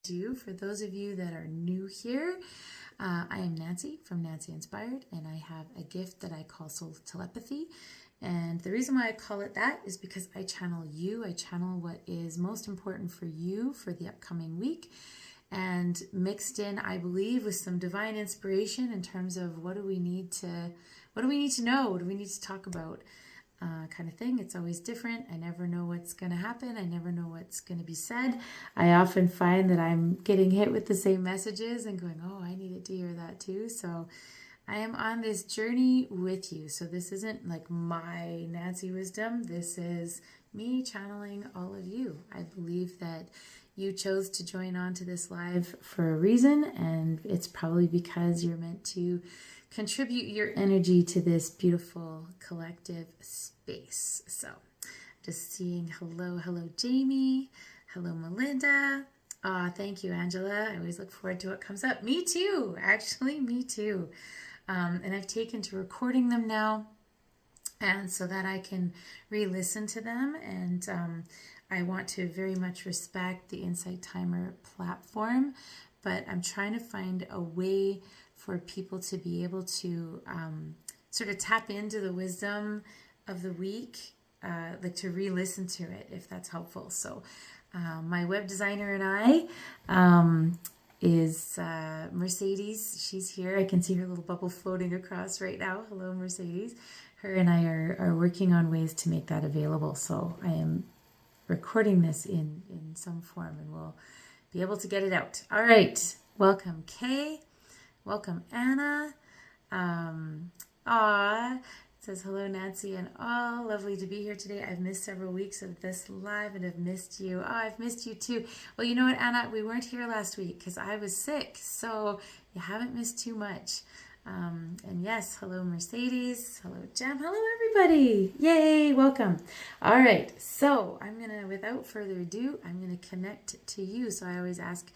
For those of you that are new here, I am Nancy from Nancy Inspired, and I have a gift that I call soul telepathy. And the reason why I call it that is because I channel you. I channel what is most important for you for the upcoming week, and mixed in, I believe, with some divine inspiration in terms of what do we need to know, what do we need to talk about, kind of thing. It's always different. I never know what's going to happen. I never know what's going to be said. I often find that I'm getting hit with the same messages and going, oh, I needed to hear that too. So I am on this journey with you. So this isn't like my Nancy wisdom. This is me channeling all of you. I believe that you chose to join on to this live for a reason, and it's probably because you're meant to contribute your energy to this beautiful collective space. So just seeing hello Jamie, hello Melinda. Thank you, Angela. I always look forward to what comes up. Me too, actually, me too. And I've taken to recording them now, and so that I can re-listen to them. And I want to very much respect the Insight Timer platform, but I'm trying to find a way for people to be able to sort of tap into the wisdom of the week, like to re-listen to it, if that's helpful. So my web designer and I is Mercedes. She's here. I can see her little bubble floating across right now. Hello, Mercedes. Her and I are working on ways to make that available. So I am recording this in some form, and we'll be able to get it out. All right. Welcome, Kay. Welcome, Anna. It says, hello, Nancy, and all. Lovely to be here today. I've missed several weeks of this live and have missed you. Oh, I've missed you too. Well, you know what, Anna? We weren't here last week because I was sick, so you haven't missed too much. And yes, hello, Mercedes. Hello, Jem. Hello, everybody. Yay, welcome. All right, so I'm going to, without further ado, I'm going to connect to you. So I always ask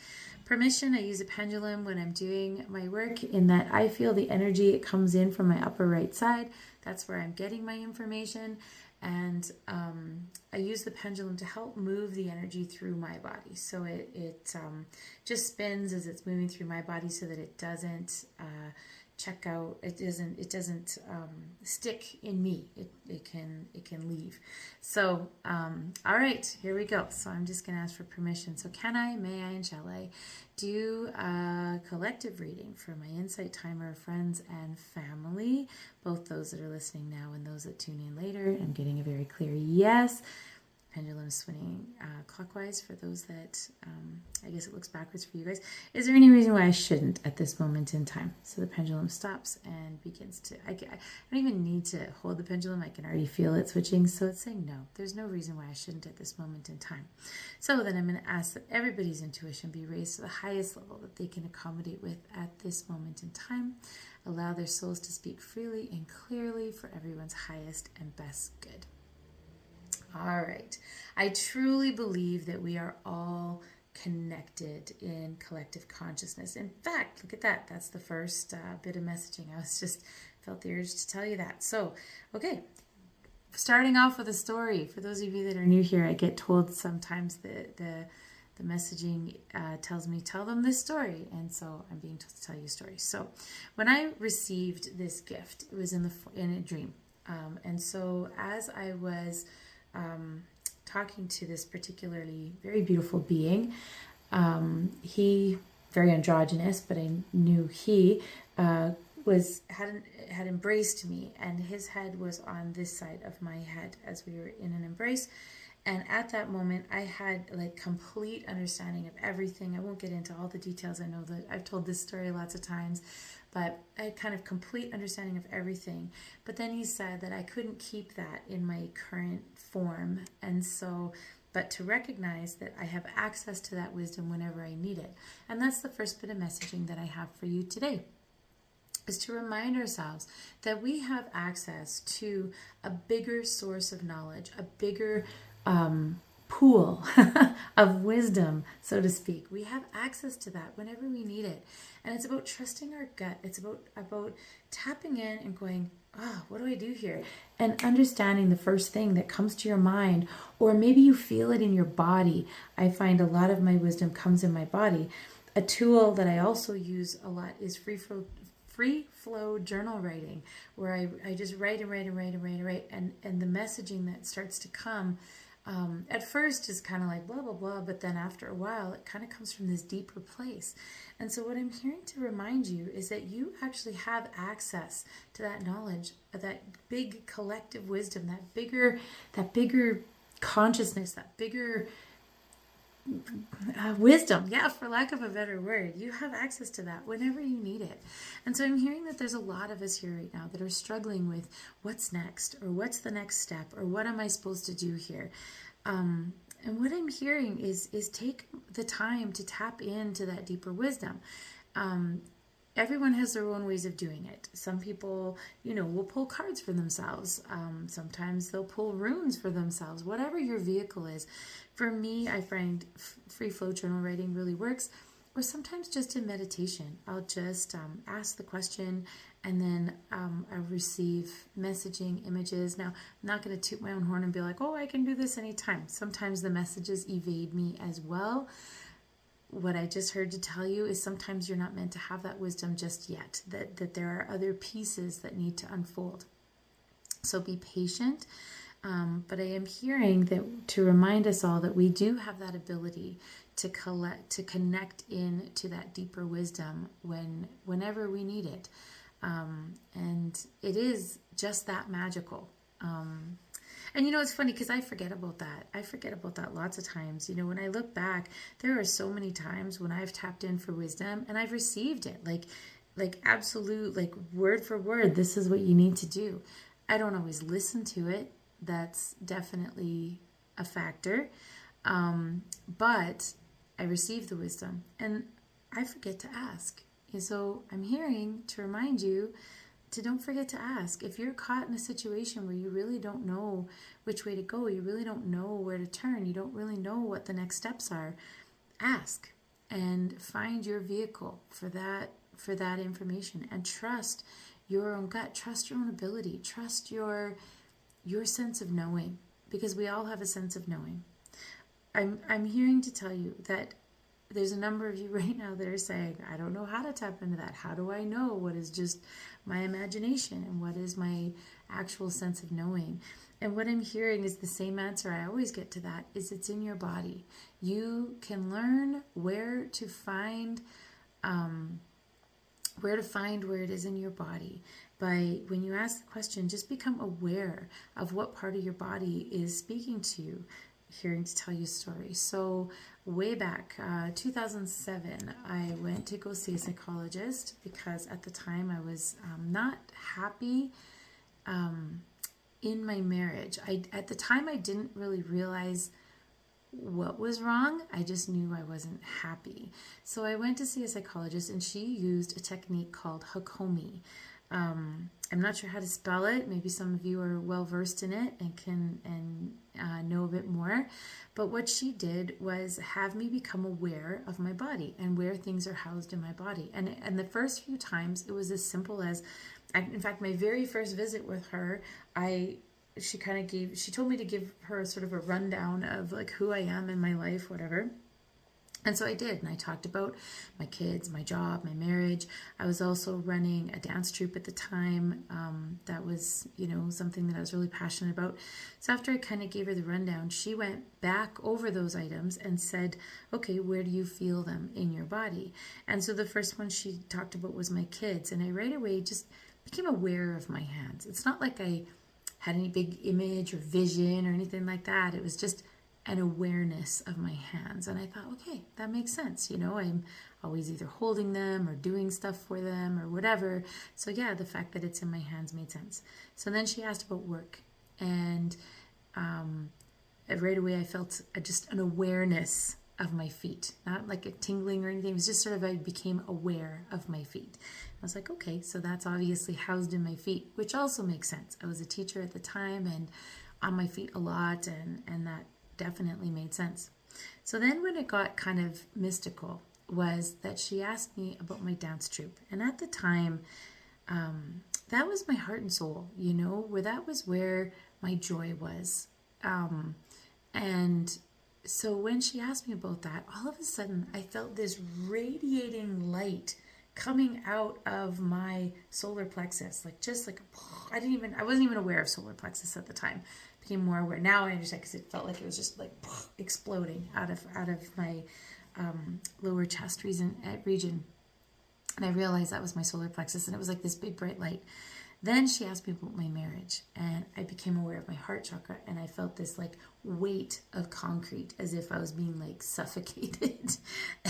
permission. I use a pendulum when I'm doing my work, in that I feel the energy. It comes in from my upper right side. That's where I'm getting my information. And I use the pendulum to help move the energy through my body. So it just spins as it's moving through my body, so that it doesn't check out. It doesn't stick in me. It can leave. So all right, here we go. So I'm just gonna ask for permission. So can I, may I, and shall I do a collective reading for my Insight Timer friends and family, both those that are listening now and those that tune in later? I'm getting a very clear yes. Pendulum swinging clockwise for those that, I guess it looks backwards for you guys. Is there any reason why I shouldn't at this moment in time? So the pendulum stops and begins to, I don't even need to hold the pendulum. I can already feel it switching. So it's saying no, there's no reason why I shouldn't at this moment in time. So then I'm going to ask that everybody's intuition be raised to the highest level that they can accommodate with at this moment in time. Allow their souls to speak freely and clearly for everyone's highest and best good. All right. I truly believe that we are all connected in collective consciousness. In fact, look at that. That's the first bit of messaging. I was just felt the urge to tell you that. So, okay. Starting off with a story. For those of you that are new here, I get told sometimes that the messaging tells me, tell them this story. And so I'm being told to tell you a story. So when I received this gift, it was in a dream. And so as I was talking to this particularly very beautiful being, he, very androgynous, but I knew he had embraced me, and his head was on this side of my head as we were in an embrace. And at that moment, I had like complete understanding of everything. I won't get into all the details. I know that I've told this story lots of times, but I had kind of complete understanding of everything. But then he said that I couldn't keep that in my current form. And so, but to recognize that I have access to that wisdom whenever I need it. And that's the first bit of messaging that I have for you today, is to remind ourselves that we have access to a bigger source of knowledge, a bigger pool of wisdom, so to speak. We have access to that whenever we need it. And it's about trusting our gut. It's about tapping in and going, oh, what do I do here? And understanding the first thing that comes to your mind, or maybe you feel it in your body. I find a lot of my wisdom comes in my body. A tool that I also use a lot is free flow journal writing, where I just write and the messaging that starts to come at first is kind of like blah blah blah, but then after a while it kind of comes from this deeper place. And so what I'm hearing to remind you is that you actually have access to that knowledge, that big collective wisdom, that bigger consciousness, that bigger wisdom, yeah, for lack of a better word. You have access to that whenever you need it. And so I'm hearing that there's a lot of us here right now that are struggling with what's next, or what's the next step, or what am I supposed to do here. And what I'm hearing is take the time to tap into that deeper wisdom. Everyone has their own ways of doing it. Some people, will pull cards for themselves. Sometimes they'll pull runes for themselves, whatever your vehicle is. For me, I find free flow journal writing really works, or sometimes just in meditation. I'll just ask the question, and then I'll receive messaging, images. Now, I'm not going to toot my own horn and be like, oh, I can do this anytime. Sometimes the messages evade me as well. What I just heard to tell you is sometimes you're not meant to have that wisdom just yet, that there are other pieces that need to unfold. So be patient. But I am hearing that to remind us all that we do have that ability to connect in to that deeper wisdom whenever we need it. And it is just that magical. And it's funny because I forget about that. I forget about that lots of times. When I look back, there are so many times when I've tapped in for wisdom and I've received it, like absolute, like word for word, this is what you need to do. I don't always listen to it. That's definitely a factor. But I receive the wisdom and I forget to ask. And so I'm hearing to remind you to don't forget to ask. If you're caught in a situation where you really don't know which way to go, you really don't know where to turn, you don't really know what the next steps are, ask and find your vehicle for that information, and trust your own gut, trust your own ability, trust your sense of knowing, because we all have a sense of knowing. I'm hearing to tell you that there's a number of you right now that are saying, I don't know how to tap into that. How do I know what is just my imagination and what is my actual sense of knowing? And what I'm hearing is the same answer I always get to that, is it's in your body. You can learn where to find where it is in your body. When you ask the question, just become aware of what part of your body is speaking to you, hearing to tell you a story. So way back, 2007, I went to go see a psychologist because at the time I was not happy in my marriage. At the time I didn't really realize what was wrong. I just knew I wasn't happy. So I went to see a psychologist, and she used a technique called Hakomi. I'm not sure how to spell it. Maybe some of you are well versed in it and can know a bit more. But what she did was have me become aware of my body and where things are housed in my body. And the first few times it was as simple as, in fact, my very first visit with her, she told me to give her sort of a rundown of like who I am in my life, whatever. And so I did, and I talked about my kids, my job, my marriage. I was also running a dance troupe at the time. That was, something that I was really passionate about. So after I kind of gave her the rundown, she went back over those items and said, okay, where do you feel them in your body? And so the first one she talked about was my kids. And I right away just became aware of my hands. It's not like I had any big image or vision or anything like that. It was just an awareness of my hands. And I thought, okay, that makes sense. I'm always either holding them or doing stuff for them or whatever. So yeah, the fact that it's in my hands made sense. So then she asked about work. And right away I felt just an awareness of my feet. Not like a tingling or anything. It was just sort of, I became aware of my feet. I was like, okay, so that's obviously housed in my feet, which also makes sense. I was a teacher at the time and on my feet a lot, and definitely made sense. So then when it got kind of mystical was that she asked me about my dance troupe. And at the time, that was my heart and soul, where that was where my joy was. And so when she asked me about that, all of a sudden I felt this radiating light coming out of my solar plexus, I wasn't even aware of solar plexus at the time. Became more aware now. I understand because it felt like it was just like exploding out of my lower chest region, and I realized that was my solar plexus, and it was like this big bright light. Then she asked me about my marriage, and I became aware of my heart chakra, and I felt this like weight of concrete as if I was being like suffocated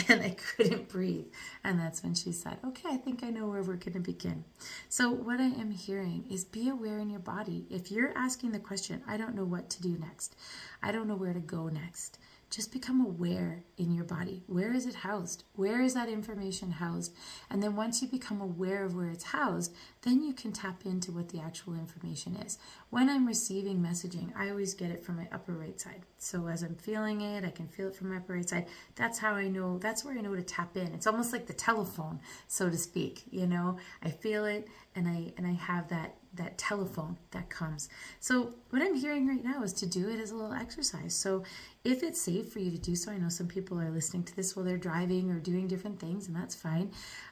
and I couldn't breathe. And that's when she said, okay, I think I know where we're going to begin. So what I am hearing is be aware in your body. If you're asking the question, I don't know what to do next, I don't know where to go next, just become aware in your body. Where is it housed? Where is that information housed? And then once you become aware of where it's housed, then you can tap into what the actual information is. When I'm receiving messaging, I always get it from my upper right side. So as I'm feeling it, I can feel it from my upper right side. That's how I know, that's where I know to tap in. It's almost like the telephone, so to speak, I feel it and I have that telephone that comes. So what I'm hearing right now is to do it as a little exercise. So if it's safe for you to do so, I know some people are listening to this while they're driving or doing different things, and that's fine.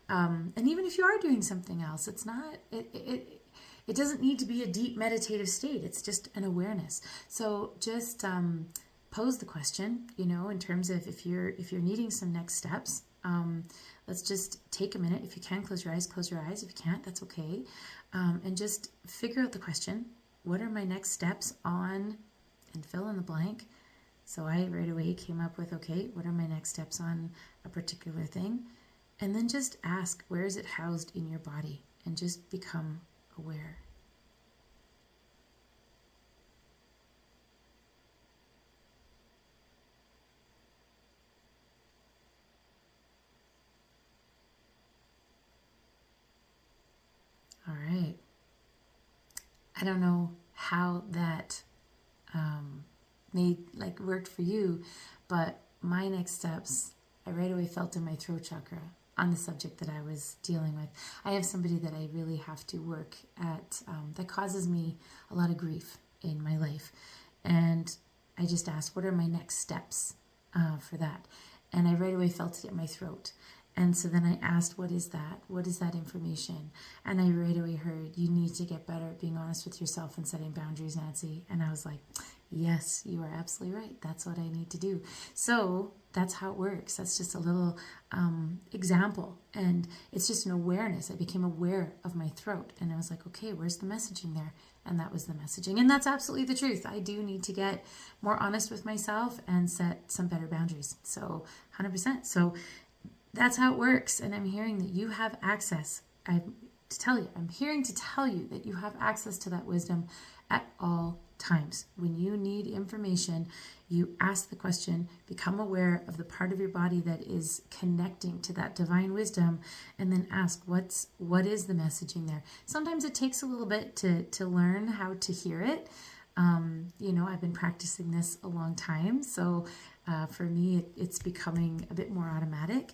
And even if you are doing something else, it's not, it doesn't need to be a deep meditative state. It's just an awareness. So just pose the question, in terms of if you're needing some next steps. Let's just take a minute. If you can, close your eyes. If you can't, that's okay. And just figure out the question. What are my next steps on, and fill in the blank. So I right away came up with, okay, what are my next steps on a particular thing? And then just ask, where is it housed in your body? And just become aware. All right. I don't know how that worked for you, but my next steps, I right away felt in my throat chakra on the subject that I was dealing with. I have somebody that I really have to work at that causes me a lot of grief in my life. And I just asked, what are my next steps for that? And I right away felt it in my throat. And so then I asked, what is that? What is that information? And I right away heard, you need to get better at being honest with yourself and setting boundaries, Nancy. And I was like, yes, you are absolutely right. That's what I need to do. So that's how it works. That's just a little example. And it's just an awareness. I became aware of my throat. And I was like, okay, where's the messaging there? And that was the messaging. And that's absolutely the truth. I do need to get more honest with myself and set some better boundaries. So 100%. So that's how it works. And I'm hearing that you have access. I'm hearing to tell you that you have access to that wisdom at all times. When you need information, you ask the question, become aware of the part of your body that is connecting to that divine wisdom, and then ask, what is the messaging there? Sometimes it takes a little bit to learn how to hear it. I've been practicing this a long time. So for me, it's becoming a bit more automatic.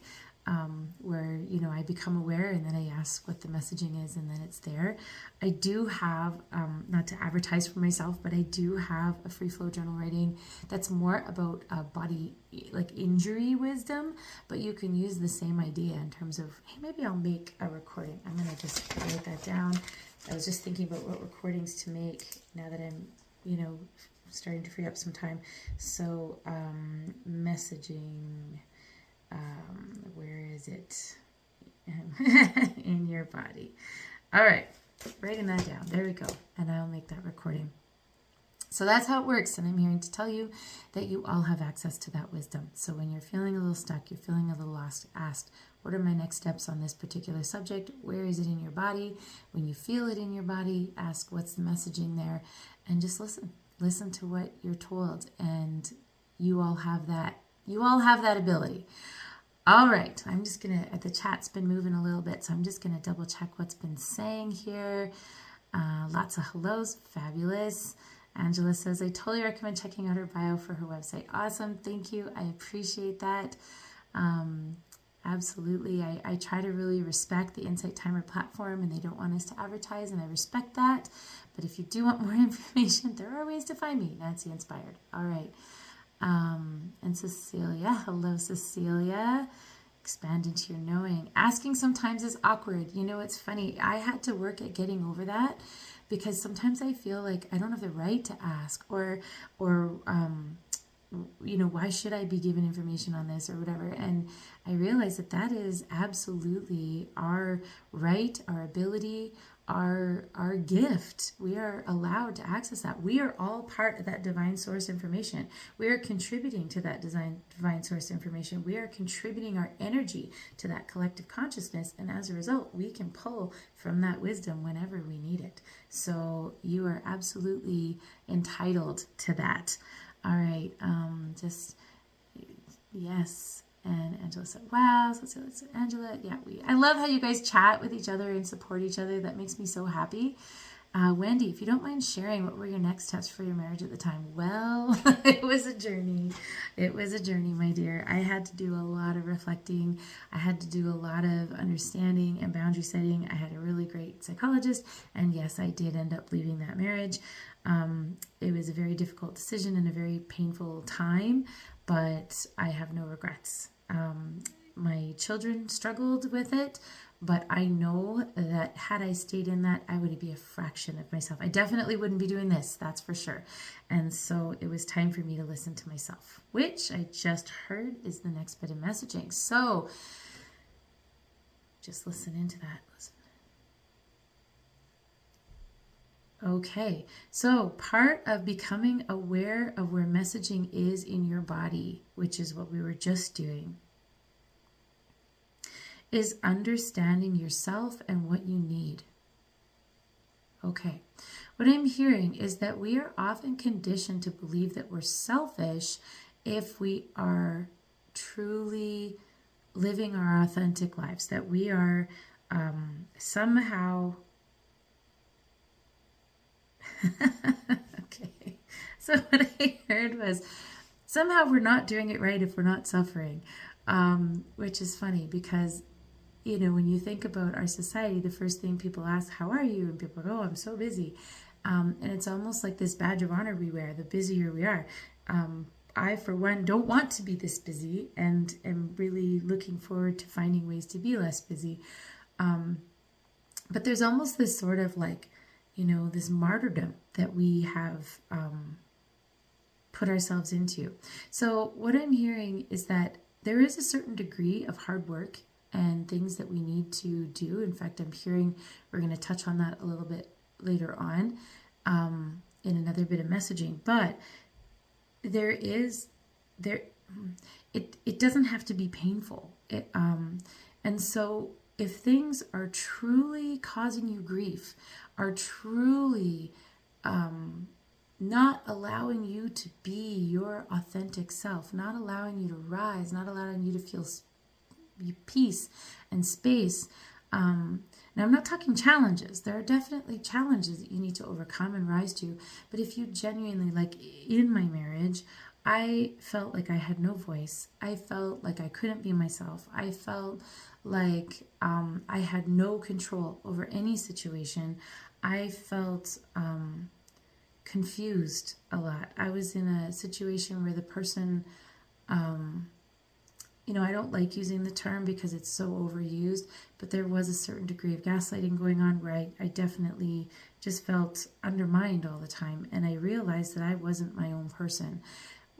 Where, I become aware and then I ask what the messaging is and then it's there. I do have, not to advertise for myself, but I do have a free flow journal writing that's more about body, like injury wisdom, but you can use the same idea in terms of, hey, maybe I'll make a recording. I'm going to just write that down. I was just thinking about what recordings to make now that I'm, starting to free up some time. So, messaging, where is it? In your body. All right, writing that down. There we go. And I'll make that recording. So that's how it works. And I'm hearing to tell you that you all have access to that wisdom. So when you're feeling a little stuck, you're feeling a little lost, ask, what are my next steps on this particular subject? Where is it in your body? When you feel it in your body, ask, what's the messaging there? And just listen. Listen to what you're told. And you all have that. You all have that ability. All right, I'm just going to, the chat's been moving a little bit, so I'm just going to double check what's been saying here. Lots of hellos, fabulous. Angela says, I totally recommend checking out her bio for her website. Awesome. Thank you. I appreciate that. Absolutely. I try to really respect the Insight Timer platform, and they don't want us to advertise, and I respect that. But if you do want more information, there are ways to find me. Nancy Inspired. All right. And Cecilia. Hello, Cecilia. Expand into your knowing. Asking sometimes is awkward. You know, it's funny. I had to work at getting over that because sometimes I feel like I don't have the right to ask or you know, why should I be given information on this or whatever? And I realize that that is absolutely our right, our ability, our gift. We are allowed to access that. We are all part of that divine source information. We are contributing to that divine source information. We are contributing our energy to that collective consciousness. And as a result, we can pull from that wisdom whenever we need it. So you are absolutely entitled to that. All right, yes. And Angela said, wow. So let's Angela, yeah, I love how you guys chat with each other and support each other. That makes me so happy. Wendy, if you don't mind sharing, what were your next steps for your marriage at the time? Well, it was a journey. It was a journey, my dear. I had to do a lot of reflecting. I had to do a lot of understanding and boundary setting. I had a really great psychologist. And yes, I did end up leaving that marriage. It was a very difficult decision and a very painful time, but I have no regrets. My children struggled with it, but I know that had I stayed in that, I would be a fraction of myself. I definitely wouldn't be doing this, that's for sure. And so it was time for me to listen to myself, which I just heard is the next bit of messaging. So just listen into that. Listen. Okay, so part of becoming aware of where messaging is in your body, which is what we were just doing, is understanding yourself and what you need. Okay, what I'm hearing is that we are often conditioned to believe that we're selfish if we are truly living our authentic lives, that we are somehow... Okay, so what I heard was somehow we're not doing it right if we're not suffering, which is funny because, you know, when you think about our society, the first thing people ask, how are you? And people go, oh, I'm so busy. And it's almost like this badge of honor we wear, the busier we are. I, for one, don't want to be this busy and am really looking forward to finding ways to be less busy. But there's almost this sort of like, you know, this martyrdom that we have put ourselves into. So what I'm hearing is that there is a certain degree of hard work and things that we need to do. In fact, I'm hearing we're going to touch on that a little bit later on in another bit of messaging. But it doesn't have to be painful. And so if things are truly causing you grief, are truly not allowing you to be your authentic self, not allowing you to rise, not allowing you to feel peace and space. Now, I'm not talking challenges. There are definitely challenges that you need to overcome and rise to. But if you genuinely, like in my marriage, I felt like I had no voice. I felt like I couldn't be myself. I felt like I had no control over any situation. I felt confused a lot. I was in a situation where the person, you know, I don't like using the term because it's so overused, but there was a certain degree of gaslighting going on where I definitely just felt undermined all the time. And I realized that I wasn't my own person.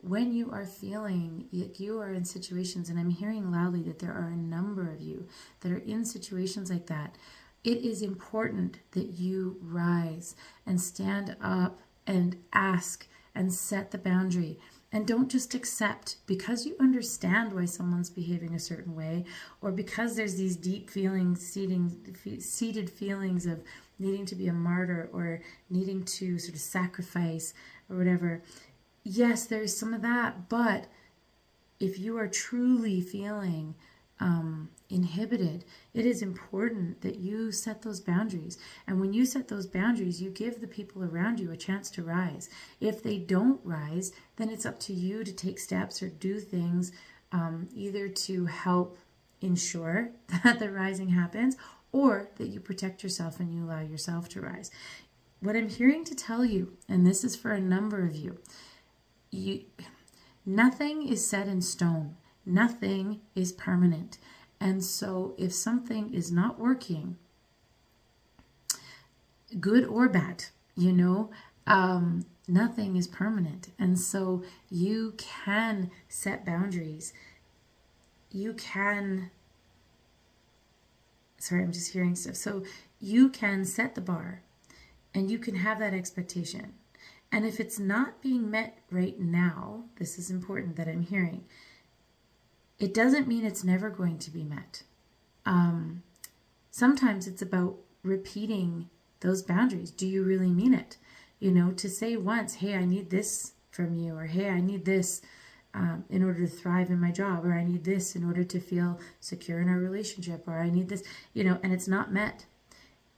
When you are feeling like you are in situations, and I'm hearing loudly that there are a number of you that are in situations like that, it is important that you rise and stand up and ask and set the boundary. And don't just accept because you understand why someone's behaving a certain way, or because there's these deep feelings, seated feelings of needing to be a martyr or needing to sort of sacrifice or whatever. Yes, there's some of that, but if you are truly feeling inhibited, it is important that you set those boundaries. And when you set those boundaries, you give the people around you a chance to rise. If they don't rise, then it's up to you to take steps or do things either to help ensure that the rising happens, or that you protect yourself and you allow yourself to rise. What I'm hearing to tell you, and this is for a number of you, nothing is set in stone. Nothing is permanent. And so if something is not working, good or bad, nothing is permanent. And so you can set boundaries. You can, sorry, I'm just hearing stuff. So you can set the bar and you can have that expectation. And if it's not being met right now, this is important that I'm hearing, it doesn't mean it's never going to be met. Sometimes it's about repeating those boundaries. Do you really mean it? To say once, hey, I need this from you, or hey, I need this in order to thrive in my job, or I need this in order to feel secure in our relationship, or I need this, and it's not met.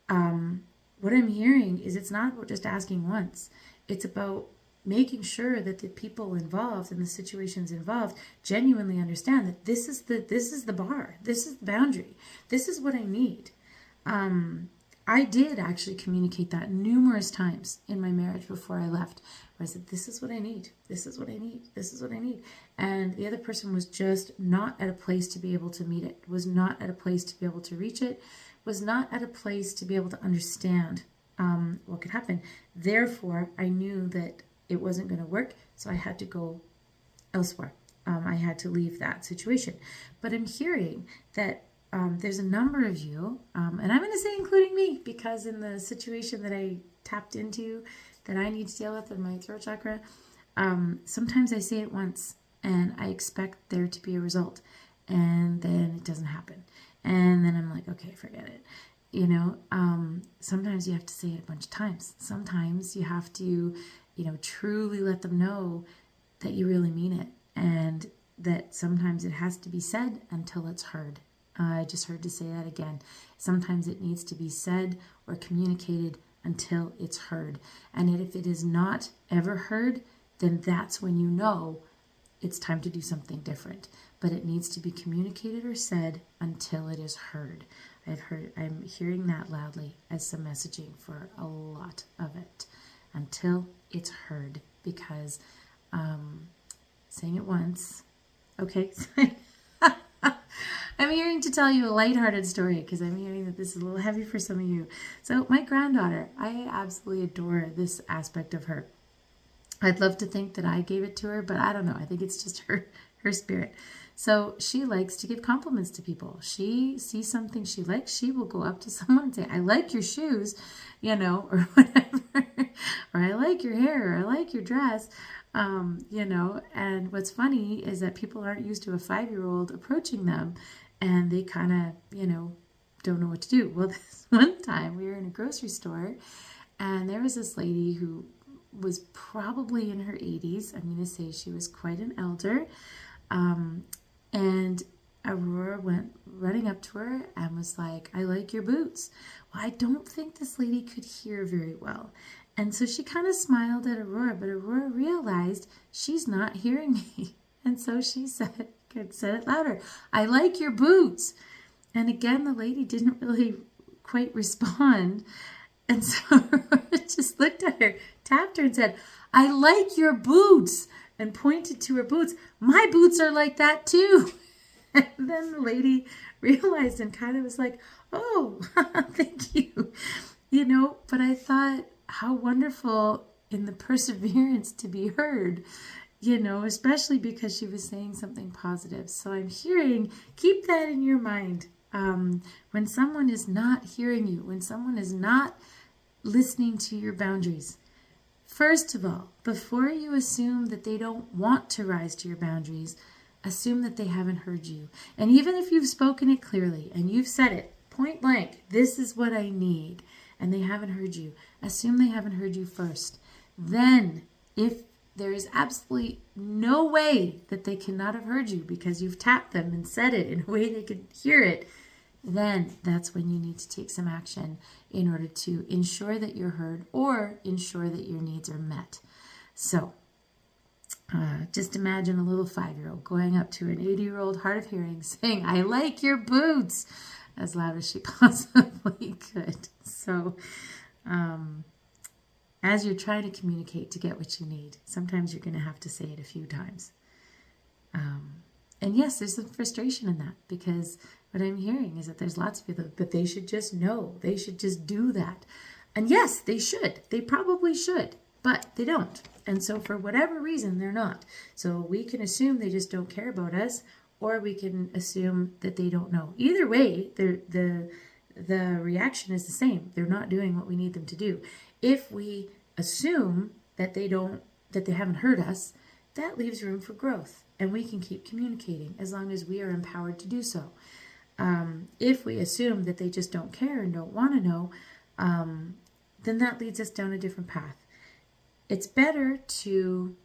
What I'm hearing is it's not about just asking once. It's about making sure that the people involved and the situations involved genuinely understand that this is the bar, this is the boundary, this is what I need. I did actually communicate that numerous times in my marriage before I left, where I said, this is what I need, this is what I need, this is what I need. And the other person was just not at a place to be able to meet it, was not at a place to be able to reach it, was not at a place to be able to understand what could happen. Therefore, I knew that it wasn't going to work, so I had to go elsewhere. I had to leave that situation. But I'm hearing that there's a number of you, and I'm going to say including me, because in the situation that I tapped into that I need to deal with in my throat chakra, sometimes I say it once and I expect there to be a result, and then it doesn't happen. And then I'm like, okay, forget it. Sometimes you have to say it a bunch of times. Sometimes you have to, truly let them know that you really mean it, and that sometimes it has to be said until it's heard. I just heard to say that again. Sometimes it needs to be said or communicated until it's heard. And if it is not ever heard, then that's when you know it's time to do something different. But it needs to be communicated or said until it is heard. I'm hearing that loudly as some messaging for a lot of it. Until it's heard, because saying it once, okay. I'm hearing to tell you a lighthearted story, because I'm hearing that this is a little heavy for some of you. So my granddaughter, I absolutely adore this aspect of her. I'd love to think that I gave it to her, but I don't know. I think it's just her spirit. So she likes to give compliments to people. She sees something she likes, she will go up to someone and say, I like your shoes, or whatever. Or I like your hair, or I like your dress, and what's funny is that people aren't used to a 5-year-old approaching them, and they kind of, don't know what to do. Well, this one time we were in a grocery store, and there was this lady who was probably in her 80s. I'm going to say she was quite an elder, and Aurora went running up to her and was like, I like your boots. Well, I don't think this lady could hear very well. And so she kind of smiled at Aurora, but Aurora realized she's not hearing me. And so she said it louder, I like your boots. And again, the lady didn't really quite respond. And so Aurora just looked at her, tapped her and said, I like your boots, and pointed to her boots. My boots are like that too. And then the lady realized and kind of was like, oh, thank you. But I thought, how wonderful in the perseverance to be heard, especially because she was saying something positive. So I'm hearing, keep that in your mind. When someone is not hearing you, when someone is not listening to your boundaries, first of all, before you assume that they don't want to rise to your boundaries, assume that they haven't heard you. And even if you've spoken it clearly and you've said it point blank, this is what I need, and they haven't heard you, assume they haven't heard you first. Then, if there is absolutely no way that they cannot have heard you because you've tapped them and said it in a way they could hear it, then that's when you need to take some action in order to ensure that you're heard or ensure that your needs are met. So just imagine a little 5-year-old going up to an 80-year-old hard of hearing saying, "I like your boots," as loud as she possibly could. So as you're trying to communicate to get what you need, sometimes you're going to have to say it a few times. And yes, there's some frustration in that because what I'm hearing is that there's lots of people that they should just know. They should just do that. And yes, they should. They probably should, but they don't. And so for whatever reason, they're not. So we can assume they just don't care about us, or we can assume that they don't know. Either way, the reaction is the same. They're not doing what we need them to do. If we assume that they haven't heard us, that leaves room for growth. And we can keep communicating as long as we are empowered to do so. If we assume that they just don't care and don't want to know, then that leads us down a different path. It's better to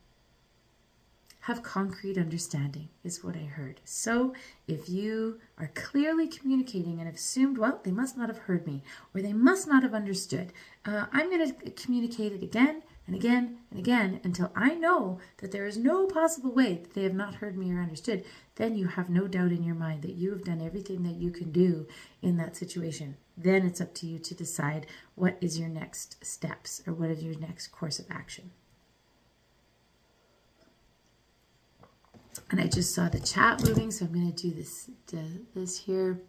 have concrete understanding, is what I heard. So if you are clearly communicating and have assumed, well, they must not have heard me, or they must not have understood, I'm going to communicate it again and again and again until I know that there is no possible way that they have not heard me or understood, then you have no doubt in your mind that you have done everything that you can do in that situation. Then it's up to you to decide what is your next steps or what is your next course of action. And I just saw the chat moving, so I'm going to do this here.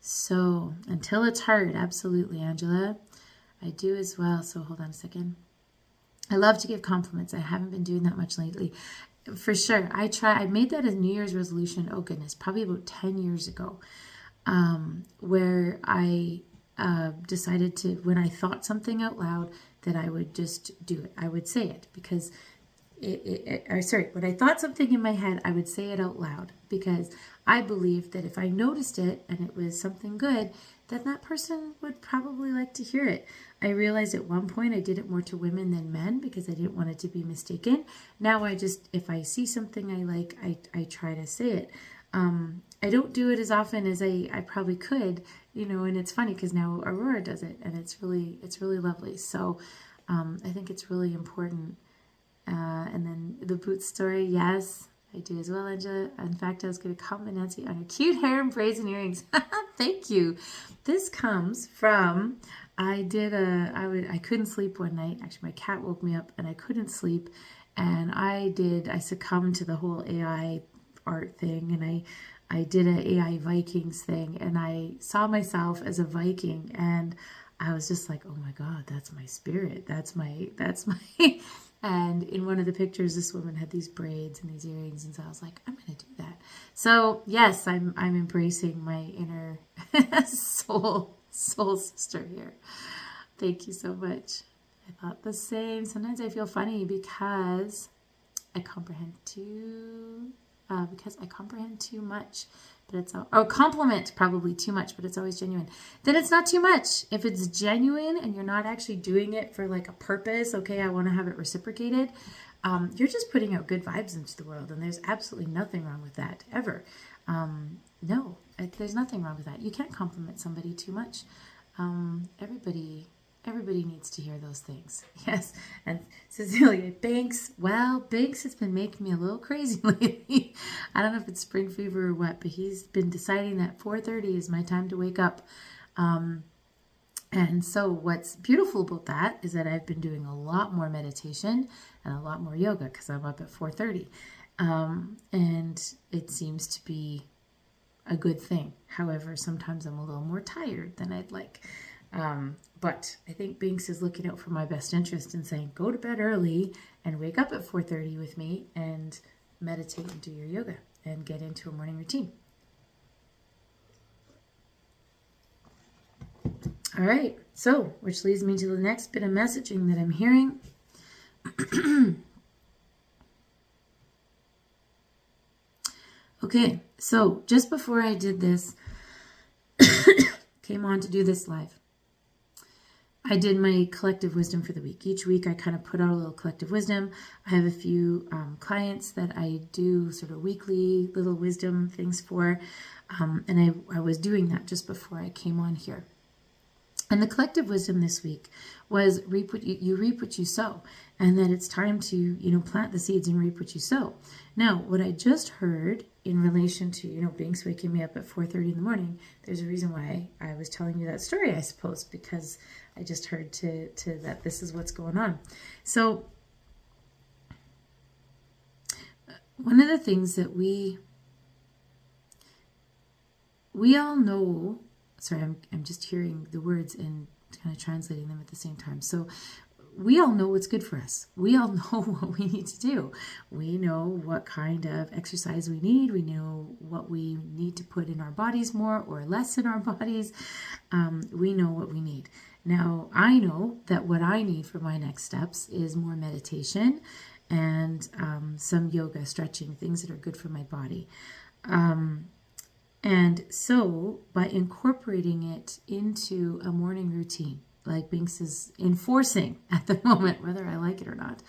So, until it's heard, absolutely, Angela. I do as well, so hold on a second. I love to give compliments. I haven't been doing that much lately. For sure, I made that a New Year's resolution, oh goodness, probably about 10 years ago, where I decided to, when I thought something out loud, that I would just do it. I would say it because when I thought something in my head, I would say it out loud because I believed that if I noticed it and it was something good, then that person would probably like to hear it. I realized at one point I did it more to women than men because I didn't want it to be mistaken. Now if I see something I like, I try to say it. I don't do it as often as I probably could, and it's funny because now Aurora does it and it's really lovely. So I think it's really important. And then the boots story, yes, I do as well, Angela. In fact, I was going to compliment Nancy on her cute hair and braids and earrings. Thank you. This comes from, I couldn't sleep one night. Actually, my cat woke me up and I couldn't sleep. And I succumbed to the whole AI art thing. And I did an AI Vikings thing. And I saw myself as a Viking. And I was just like, oh my God, that's my spirit. That's my And in one of the pictures, this woman had these braids and these earrings, and so I was like, I'm going to do that. So yes, I'm embracing my inner soul sister here. Thank you so much. I thought the same. Sometimes I feel funny because I comprehend too much. But it's compliment probably too much, but it's always genuine. Then it's not too much. If it's genuine and you're not actually doing it for like a purpose, okay, I want to have it reciprocated, you're just putting out good vibes into the world, and there's absolutely nothing wrong with that ever. No, there's nothing wrong with that. You can't compliment somebody too much. Everybody needs to hear those things. Yes. And Cecilia, Banks has been making me a little crazy lately. I don't know if it's spring fever or what, but he's been deciding that 4:30 is my time to wake up. And so what's beautiful about that is that I've been doing a lot more meditation and a lot more yoga because I'm up at 4:30. And it seems to be a good thing. However, sometimes I'm a little more tired than I'd like. But I think Binks is looking out for my best interest and saying, go to bed early and wake up at 4:30 with me and meditate and do your yoga and get into a morning routine. All right. So, which leads me to the next bit of messaging that I'm hearing. Okay. So just before I did this, came on to do this live. I did my collective wisdom for the week. Each week I kind of put out a little collective wisdom. I have a few clients that I do sort of weekly little wisdom things for. And I was doing that just before I came on here. And the collective wisdom this week was reap what you reap what you sow, and that it's time to, plant the seeds and reap what you sow. Now, what I just heard in relation to, Binks waking me up at 4:30 in the morning, there's a reason why I was telling you that story, I suppose, because I just heard to that this is what's going on. So one of the things that we all know. Sorry, I'm just hearing the words and kind of translating them at the same time. So we all know what's good for us. We all know what we need to do. We know what kind of exercise we need. We know what we need to put in our bodies more or less in our bodies. We know what we need. Now, I know that what I need for my next steps is more meditation and some yoga, stretching, things that are good for my body. And so by incorporating it into a morning routine, like Binks is enforcing at the moment, whether I like it or not,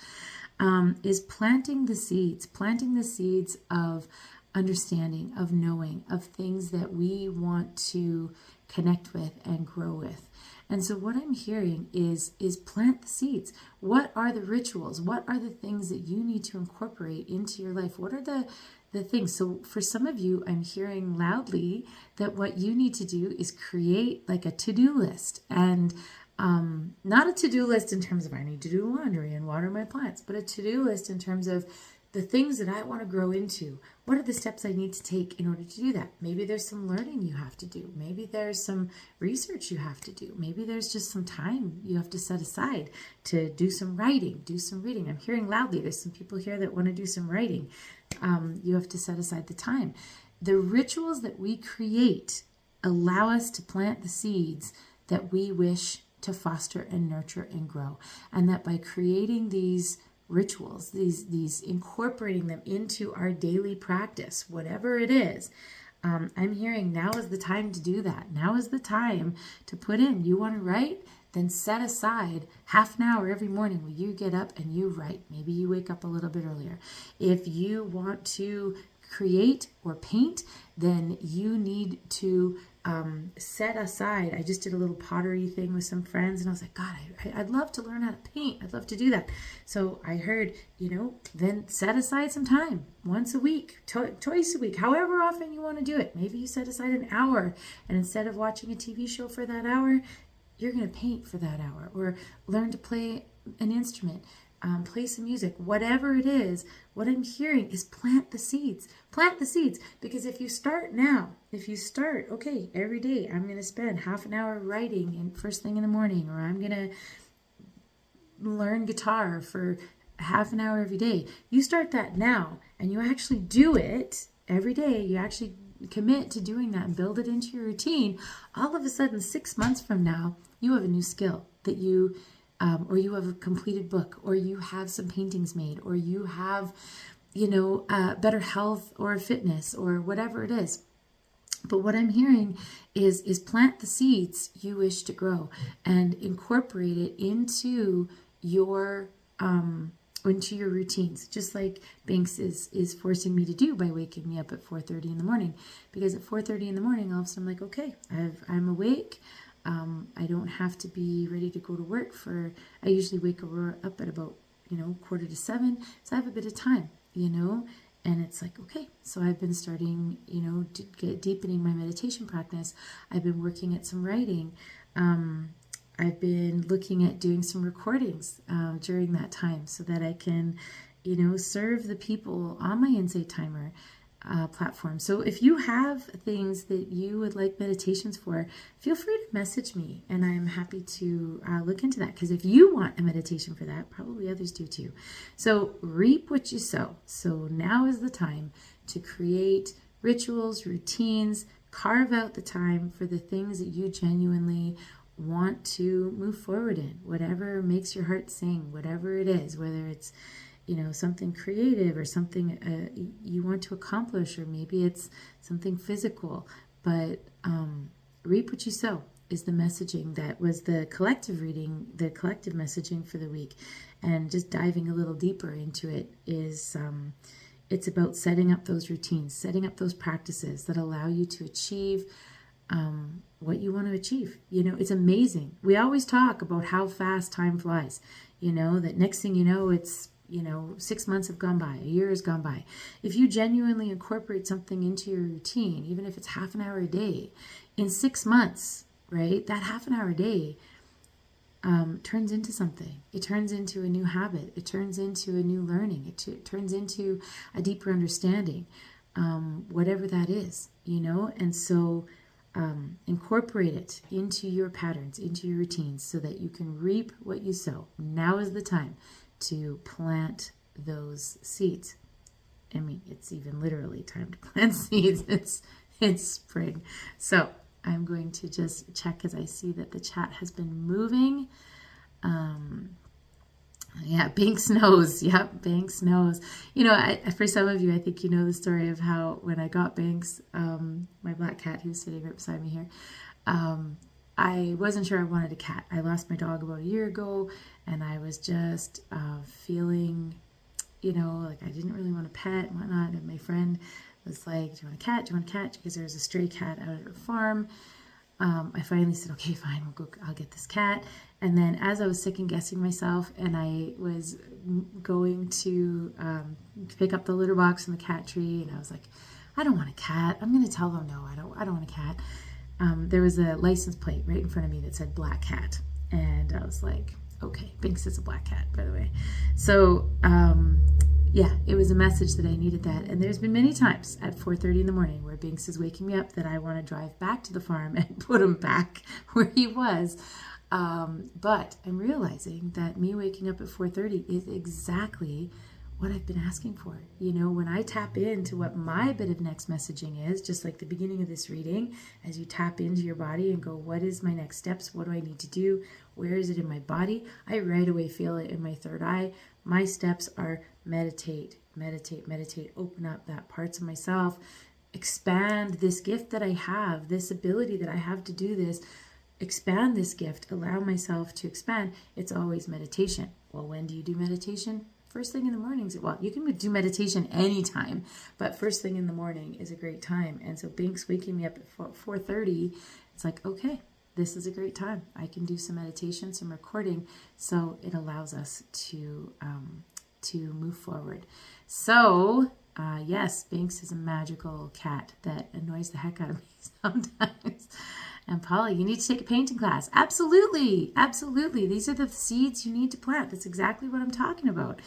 is planting the seeds of understanding, of knowing, of things that we want to connect with and grow with. And so what I'm hearing is plant the seeds. What are the rituals? What are the things that you need to incorporate into your life? What are the things? So for some of you, I'm hearing loudly that what you need to do is create like a to-do list, and not a to-do list in terms of I need to do laundry and water my plants, but a to-do list in terms of the things that I want to grow into. What are the steps I need to take in order to do that? Maybe there's some learning you have to do. Maybe there's some research you have to do. Maybe there's just some time you have to set aside to do some writing, do some reading. I'm hearing loudly, there's some people here that want to do some writing. You have to set aside the time. The rituals that we create allow us to plant the seeds that we wish to foster and nurture and grow. And that by creating these rituals, these incorporating them into our daily practice, whatever it is, I'm hearing now is the time to do that. Now is the time to put in. You want to write? Then set aside half an hour every morning where you get up and you write. Maybe you wake up a little bit earlier. If you want to create or paint, then you need to set aside. I just did a little pottery thing with some friends, and I was like, God, I'd love to learn how to paint. I'd love to do that. So I heard, then set aside some time once a week, twice a week, however often you want to do it. Maybe you set aside an hour, and instead of watching a TV show for that hour, you're going to paint for that hour, or learn to play an instrument, play some music, whatever it is. What I'm hearing is plant the seeds. Plant the seeds, because if you start now, okay, every day I'm going to spend half an hour writing and first thing in the morning, or I'm going to learn guitar for half an hour every day. You start that now, and you actually do it every day. You actually commit to doing that and build it into your routine. All of a sudden, 6 months from now, you have a new skill that you, or you have a completed book, or you have some paintings made, or you have, better health or fitness or whatever it is. But what I'm hearing is plant the seeds you wish to grow and incorporate it into your routines, just like Binks is forcing me to do by waking me up at 4:30 in the morning. Because at 4:30 in the morning, all of a sudden I'm like, okay, I'm awake. I don't have to be ready to go to work I usually wake Aurora up at about, 6:45. So I have a bit of time, and it's like, okay, so I've been starting, to get deepening my meditation practice. I've been working at some writing. I've been looking at doing some recordings during that time so that I can, serve the people on my Insight Timer platform. So if you have things that you would like meditations for, feel free to message me, and I'm happy to look into that, because if you want a meditation for that, probably others do too. So reap what you sow. So now is the time to create rituals, routines, carve out the time for the things that you genuinely want to move forward in, whatever makes your heart sing, whatever it is, whether it's something creative or something you want to accomplish, or maybe it's something physical. But reap what you sow. is the messaging that was the collective reading, the collective messaging for the week. And just diving a little deeper into it is it's about setting up those routines, setting up those practices that allow you to achieve what you want to achieve. You know, it's amazing. We always talk about how fast time flies, you know, that next thing you know, it's, you know, 6 months have gone by, a year has gone by. If you genuinely incorporate something into your routine, even if it's half an hour a day, in 6 months, right, that half an hour a day turns into something. It turns into a new habit. It turns into a new learning. It turns into a deeper understanding, whatever that is, you know. And so incorporate it into your patterns, into your routines, so that you can reap what you sow. Now is the time to plant those seeds. I mean, it's even literally time to plant seeds. It's spring. So I'm going to just check as I see that the chat has been moving. Yeah, Banks knows. Yep, Banks knows. You know, for some of you, I think you know the story of how when I got Banks, my black cat who's sitting right beside me here, I wasn't sure I wanted a cat. I lost my dog about a year ago, and I was just feeling, you know, like I didn't really want a pet and whatnot. And my friend was like, do you want a cat? Do you want a cat? Because there was a stray cat out at her farm. I finally said, okay, fine, I'll get this cat. And then as I was second guessing myself and I was going to pick up the litter box from the cat tree, and I was like, I don't want a cat. I'm going to tell them, no, I don't want a cat. There was a license plate right in front of me that said black cat. And I was like, okay, Binks is a black cat, by the way. So, yeah, it was a message that I needed that. And there's been many times at 4:30 in the morning where Binks is waking me up that I want to drive back to the farm and put him back where he was. But I'm realizing that me waking up at 4:30 is exactly what I've been asking for. You know, when I tap into what my bit of next messaging is, just like the beginning of this reading, as you tap into your body and go, what is my next steps? What do I need to do? Where is it in my body? I right away feel it in my third eye. My steps are meditate, meditate, meditate, open up that parts of myself, expand this gift that I have, this ability that I have to do this, expand this gift, allow myself to expand. It's always meditation. Well, when do you do meditation? First thing in the mornings. Well, you can do meditation anytime, but first thing in the morning is a great time. And so Binks waking me up at 4:30, it's like, okay, this is a great time. I can do some meditation, some recording. So it allows us to move forward. So yes, Binks is a magical cat that annoys the heck out of me sometimes. And Paula, you need to take a painting class. Absolutely. Absolutely. These are the seeds you need to plant. That's exactly what I'm talking about.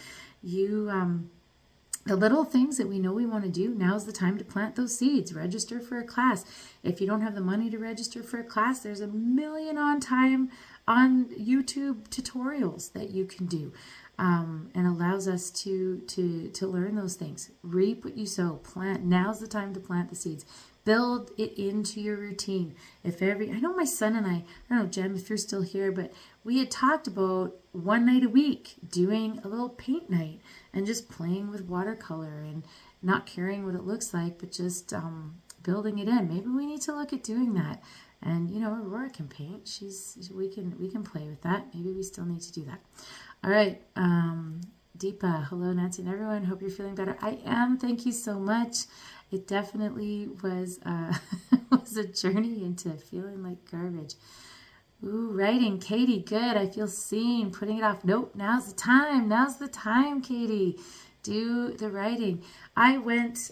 The little things that we know we want to do, now's the time to plant those seeds. Register for a class. If you don't have the money to register for a class, there's a million on YouTube tutorials that you can do. And allows us to learn those things. Reap what you sow. Plant. Now's the time to plant the seeds. Build it into your routine. I know my son and I don't know, Jem, if you're still here, but we had talked about one night a week doing a little paint night and just playing with watercolor and not caring what it looks like, but just building it in. Maybe we need to look at doing that. And you know, Aurora can paint. We can play with that. Maybe we still need to do that. All right. Deepa, hello, Nancy and everyone. Hope you're feeling better. I am. Thank you so much. It definitely was was a journey into feeling like garbage. Ooh, writing. Katie, good. I feel seen. Putting it off. Nope, now's the time. Now's the time, Katie. Do the writing. I went,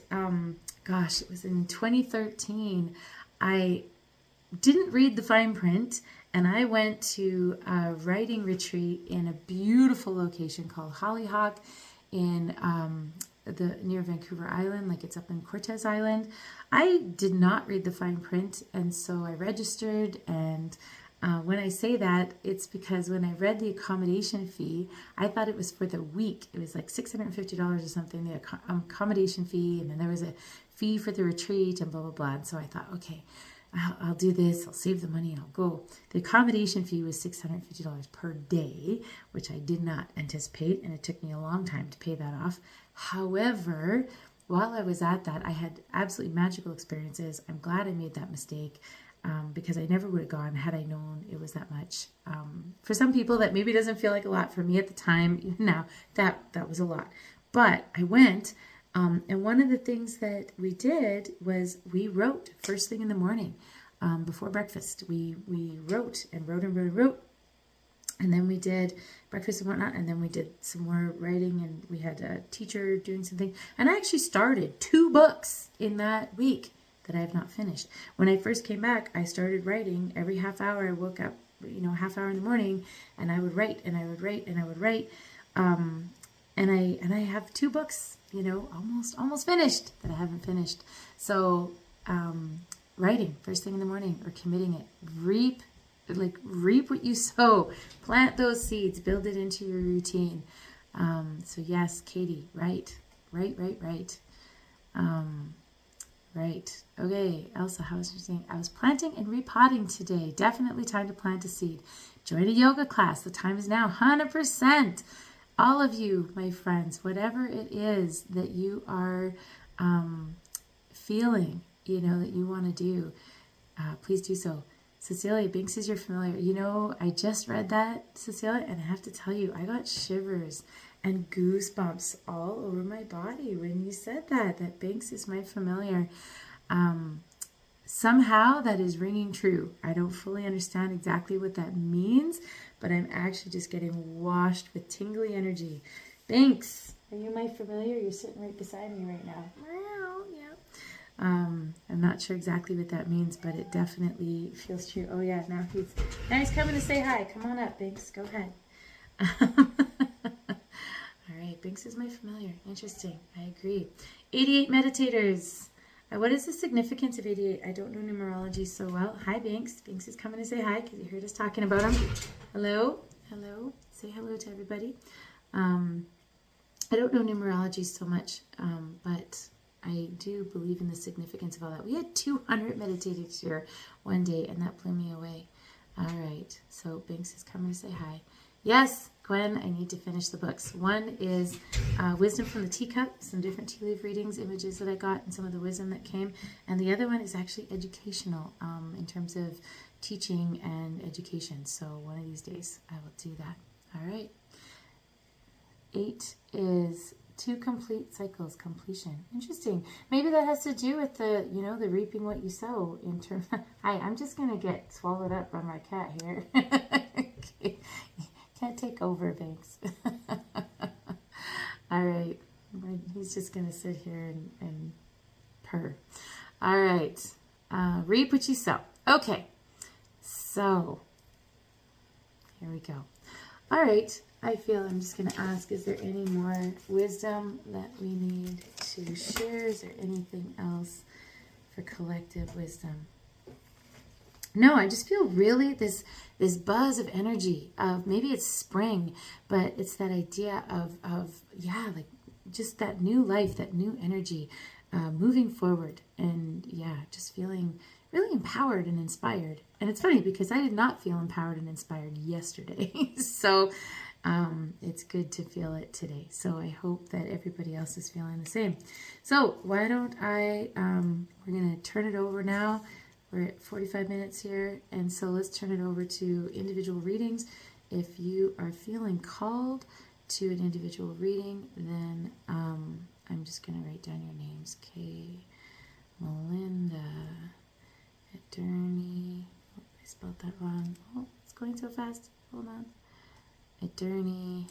gosh, it was in 2013. I didn't read the fine print, and I went to a writing retreat in a beautiful location called Hollyhock in near Vancouver Island, like it's up in Cortes Island. I did not read the fine print, and so I registered. And when I say that, it's because when I read the accommodation fee, I thought it was for the week. It was like $650 or something, the accommodation fee, and then there was a fee for the retreat and blah, blah, blah. And so I thought, okay, I'll do this, I'll save the money and I'll go. The accommodation fee was $650 per day, which I did not anticipate, and it took me a long time to pay that off. However, while I was at that, I had absolutely magical experiences. I'm glad I made that mistake. because I never would have gone had I known it was that much. For some people, that maybe doesn't feel like a lot. For me at the time, now that was a lot. But I went, and one of the things that we did was we wrote first thing in the morning before breakfast. We wrote and wrote and wrote and wrote. And then we did breakfast and whatnot, and then we did some more writing, and we had a teacher doing something. And I actually started 2 books in that week that I have not finished. When I first came back, I started writing every half hour. I woke up, half hour in the morning, and I would write, and I would write, and I would write. And I have 2 books, almost finished that I haven't finished. So writing first thing in the morning, or committing it, reap what you sow, plant those seeds, build it into your routine. So yes, Katie, right. Right. Okay, Elsa, how was your saying? I was planting and repotting today. Definitely time to plant a seed. Join a yoga class. The time is now. 100%. All of you, my friends, whatever it is that you are feeling, that you want to do, please do so. Cecilia, Binks is your familiar. I just read that, Cecilia, and I have to tell you, I got shivers and goosebumps all over my body when you said that Binks is my familiar. Somehow that is ringing true. I don't fully understand exactly what that means, but I'm actually just getting washed with tingly energy. Binks, are you my familiar? You're sitting right beside me right now. Yeah. I'm not sure exactly what that means, but it definitely feels true. Oh yeah, now he's coming to say hi. Come on up, Binks. Go ahead. All right, Binks is my familiar. Interesting. I agree. 88 meditators. What is the significance of 88? I don't know numerology so well. Hi, Binks. Binks is coming to say hi because you heard us talking about him. Hello. Say hello to everybody. I don't know numerology so much, but I do believe in the significance of all that. We had 200 meditators here one day, and that blew me away. All right, so Binks is coming to say hi. Yes, Gwen, I need to finish the books. One is Wisdom from the Teacup, some different tea leaf readings, images that I got, and some of the wisdom that came. And the other one is actually educational in terms of teaching and education. So one of these days I will do that. All right. 8 is 2 complete cycles, completion. Interesting. Maybe that has to do with the, the reaping what you sow in terms. Hi, I'm just going to get swallowed up by my cat here. Can't take over, Banks. All right. He's just going to sit here and purr. All right. Reap what you sow. Okay. So, here we go. All right. I feel I'm just going to ask, is there any more wisdom that we need to share? Is there anything else for collective wisdom? No, I just feel really this buzz of energy of, maybe it's spring, but it's that idea of like just that new life, that new energy, moving forward, and just feeling really empowered and inspired. And it's funny because I did not feel empowered and inspired yesterday. So it's good to feel it today. So I hope that everybody else is feeling the same. So why don't we're going to turn it over now. We're at 45 minutes here. And so let's turn it over to individual readings. If you are feeling called to an individual reading, then I'm just going to write down your names. Kay, Melinda, Aderney. Oh, I spelled that wrong. Oh, it's going so fast. Hold on. Aderney,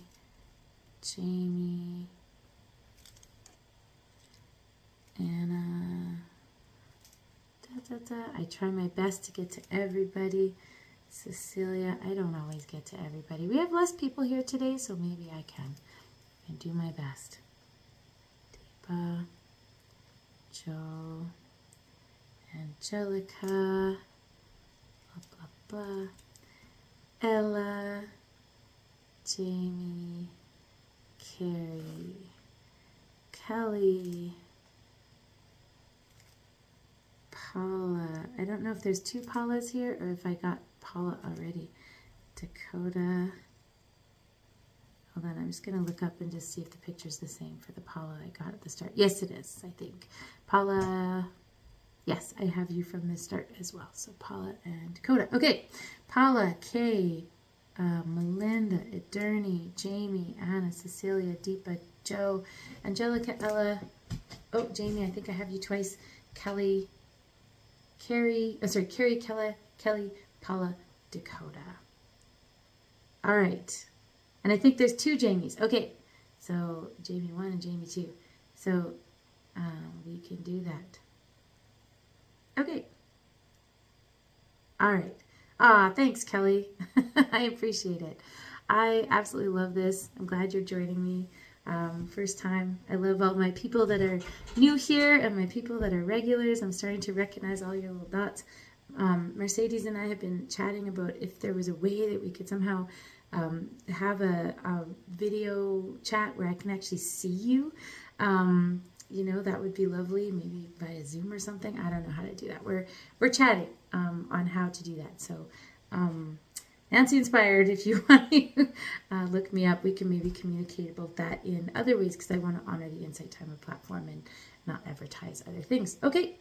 Jamie, Anna. I try my best to get to everybody. Cecilia, I don't always get to everybody. We have less people here today, so maybe I can. I do my best. Deepa, Joe, Angelica, blah, blah, blah. Ella, Jamie, Carrie, Kelly, Paula. I don't know if there's 2 Paulas here or if I got Paula already. Dakota. Hold on, I'm just going to look up and just see if the picture's the same for the Paula I got at the start. Yes, it is, I think. Paula. Yes, I have you from the start as well. So Paula and Dakota. Okay, Paula, Kay, Melinda, Edurne, Jamie, Anna, Cecilia, Deepa, Joe, Angelica, Ella. Oh, Jamie, I think I have you twice. Kelly, Carrie, Carrie, Kelly, Paula, Dakota. All right. And I think there's 2 Jamies. Okay. So Jamie 1 and Jamie 2. So we can do that. Okay. All right. Thanks, Kelly. I appreciate it. I absolutely love this. I'm glad you're joining me. First time. I love all my people that are new here and my people that are regulars. I'm starting to recognize all your little dots. Mercedes and I have been chatting about if there was a way that we could somehow have a video chat where I can actually see you. You know, that would be lovely, maybe via Zoom or something. I don't know how to do that. We're chatting on how to do that. So Nancy Inspired, if you want to look me up, we can maybe communicate about that in other ways because I want to honor the Insight Timer platform and not advertise other things. Okay,